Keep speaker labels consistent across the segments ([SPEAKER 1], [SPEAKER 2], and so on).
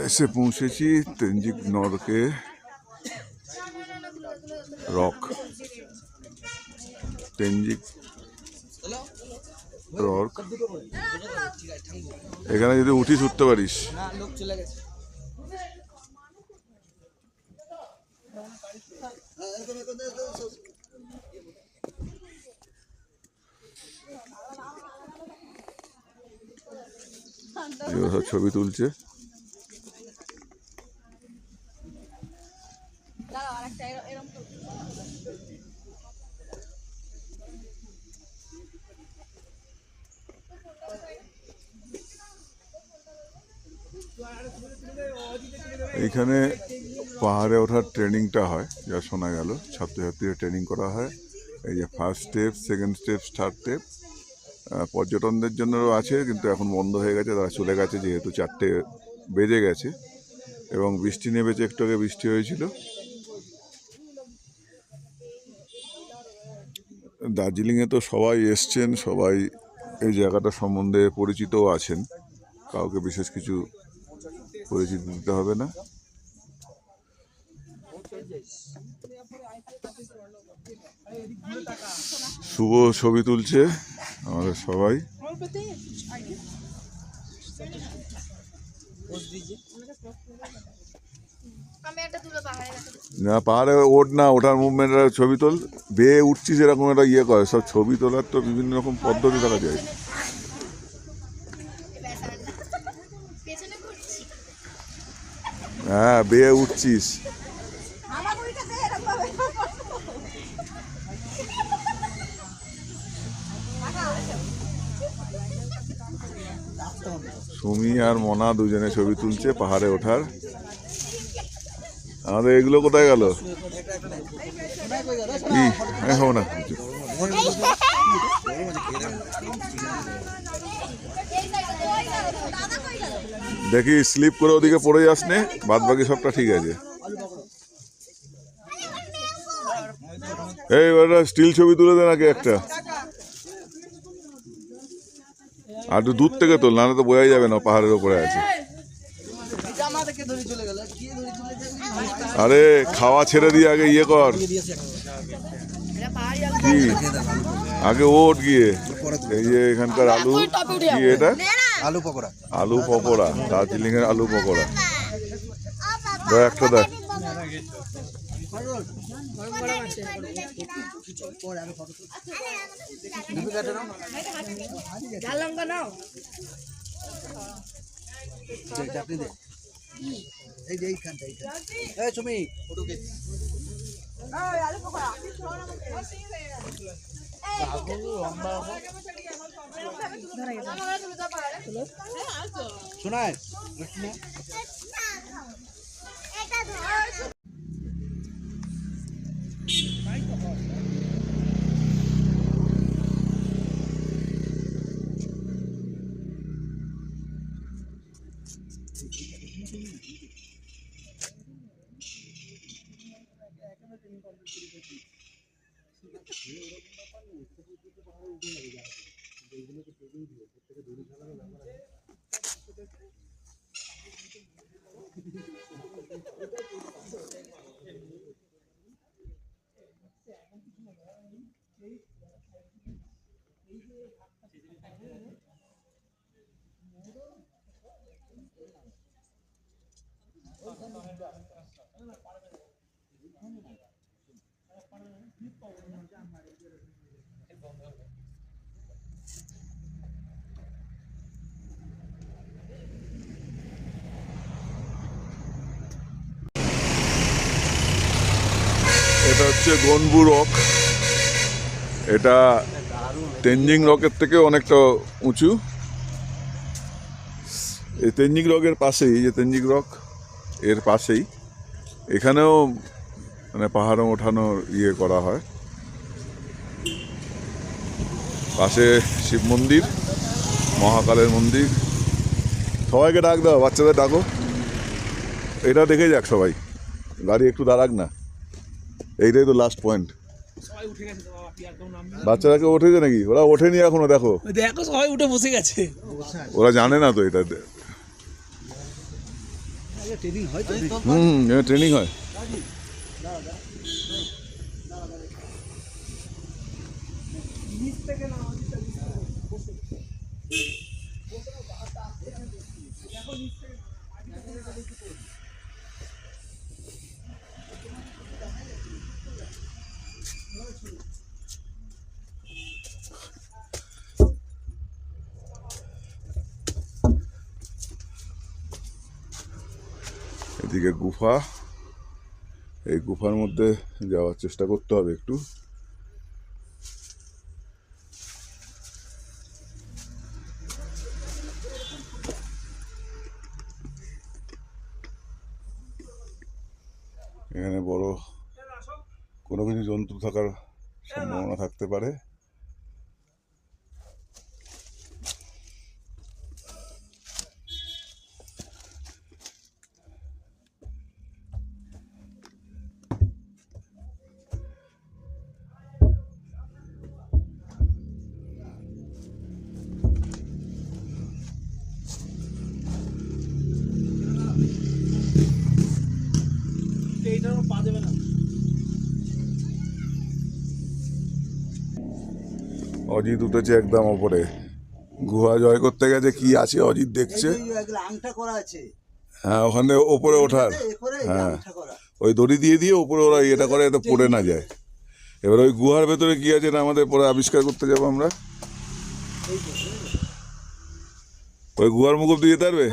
[SPEAKER 1] এসে পৌঁছেছি তেনজিং নরকে rock. Tenzing rock এখানে যদি উঠিস উঠতে পারিস। সব ছবি তুলছে। এইখানে পাহাড়ে ওঠার ট্রেনিংটা হয়, যা শোনা গেল। ছাত্রছাত্রীরা ট্রেনিং করা হয়। এই যে first step, second step, third step. পর্যটনদের জন্যও আছে, কিন্তু এখন বন্ধ হয়ে গেছে, তারা চলে গেছে যেহেতু 4টে বেজে গেছে এবং বৃষ্টি নেমেছে। একটু আগে বৃষ্টি হয়েছিল। দার্জিলিংয়ে তো সবাই এসছেন, সবাই এই জায়গাটা সম্বন্ধে পরিচিতও আছেন, কাউকে বিশেষ কিছু পরিচিত দিতে হবে না। শুভ ছবি তুলছে আমাদের সবাই। না পাহাড়ে ওঠ না, ওঠার মুভমেন্ট ছবি তোল। বেয়ে উঠছিস এরকম একটা ইয়ে করে। সব ছবি তোলার তো বিভিন্ন রকম পদ্ধতি দেখা যায়। হ্যাঁ, বেয়ে উঠছিস। সুমি আর মনা দুজনে ছবি তুলছে পাহাড়ে ওঠার। আমাদের এগুলো কোথায় গেল? না দেখি স্লিপ করে ওদিকে পড়ে যাস নে, বাদ বাকি সবটা ঠিক আছে। এই স্টিল ছবি তুলে দে নাকি একটা, আর একটু দূর থেকে তোল, নাহলে তো বোঝাই যাবে না পাহাড়ের ওপরে আছে। আরে খাওয়া ছেড়ে দিয়ে আগে ইয়ে কর, কি আগে ওঠ গিয়ে। এই যে এখানকার আলু, কি এটা? আলু পকোড়া। আলু পকোড়া, দার্জিলিং এর আলু পকোড়া। একটা দেখ। শোনায় এটা হচ্ছে গনবু রক। এটা তেনজিং রকের থেকে অনেকটা উঁচু। এই তেনজিং রকের পাশেই, যে তেনজিং রক এর পাশেই এখানেও মানে পাহাড়ে ওঠানোর ইয়ে করা হয়। পাশে শিব মন্দির, মহাকালের মন্দির। সবাইকে ডাক দাও, বাচ্চাদের ডাকো, এটা দেখে যাক সবাই। গাড়ি একটু দাঁড়াক না, এইটাই তো লাস্ট পয়েন্ট। বাচ্চারা কেউ ওঠেছে নাকি? ওরা ওঠেনি এখনো, দেখো
[SPEAKER 2] দেখো সবাই উঠে বসে গেছে।
[SPEAKER 1] ওরা জানে না তো এটা। ট্রেনিং হয়। এদিকে গুফা, এই গুফার মধ্যে যাওয়ার চেষ্টা করতে হবে একটু। এখানে বড় কোনো কিছু জন্তু থাকার সম্ভাবনা থাকতে পারে। অজিত উঠেছে একদম ওপরে, গুহা জয় করতে গেছে। কি আছে অজিত দেখছে। হ্যাঁ, ওখানে ওপরে ওঠার, হ্যাঁ ওই দড়ি দিয়ে দিয়ে ওপরে ওরা ইয়েটা করে, এতে পড়ে না যায়। এবার ওই গুহার ভেতরে কি আছে না আমাদের পরে আবিষ্কার করতে যাবো আমরা। ওই গুহার মুখ অব্দি যেতে পারবে?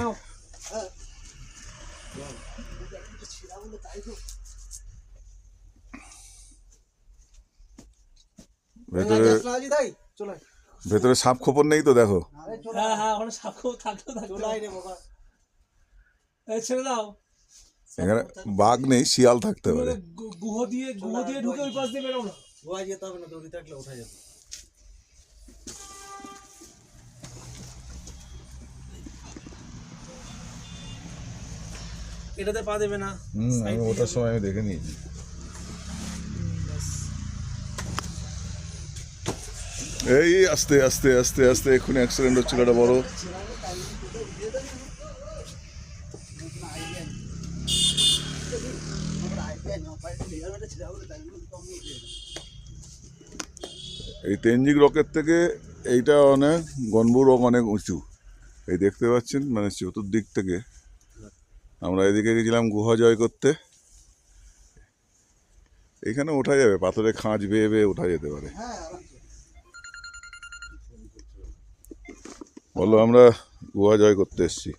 [SPEAKER 1] ভেতরে ভেতরে সাপ খোপর নেই তো, দেখো। এখানে বাঘ নেই, শিয়াল থাকতে পারে।
[SPEAKER 2] গুহা দিয়ে ঢুকে ওই পাশ দিয়ে বেরো না।
[SPEAKER 3] গোয়ায় যেতে হবে না, দড়ি থাকলে ওঠা যেত।
[SPEAKER 2] এটাতে পা দেবে না।
[SPEAKER 1] আমি ওটার সময় আমি দেখে নিয়েছি। এই আস্তে আস্তে আস্তে আস্তে, এক্ষুনি অ্যাক্সিডেন্ট হচ্ছিল একটা বড়। এই তেনজিং রকের থেকে এইটা অনেক, গনবু রক অনেক উঁচু। এই দেখতে পাচ্ছেন, মানে চতুর্দিক থেকে। আমরা এদিকে গেছিলাম গুহা জয় করতে। এখানে ওঠা যাবে, পাথরে খাঁজ বেয়ে বেয়ে ওঠা যেতে পারে। বলো, আমরা গুহা জয় করতে এসছি।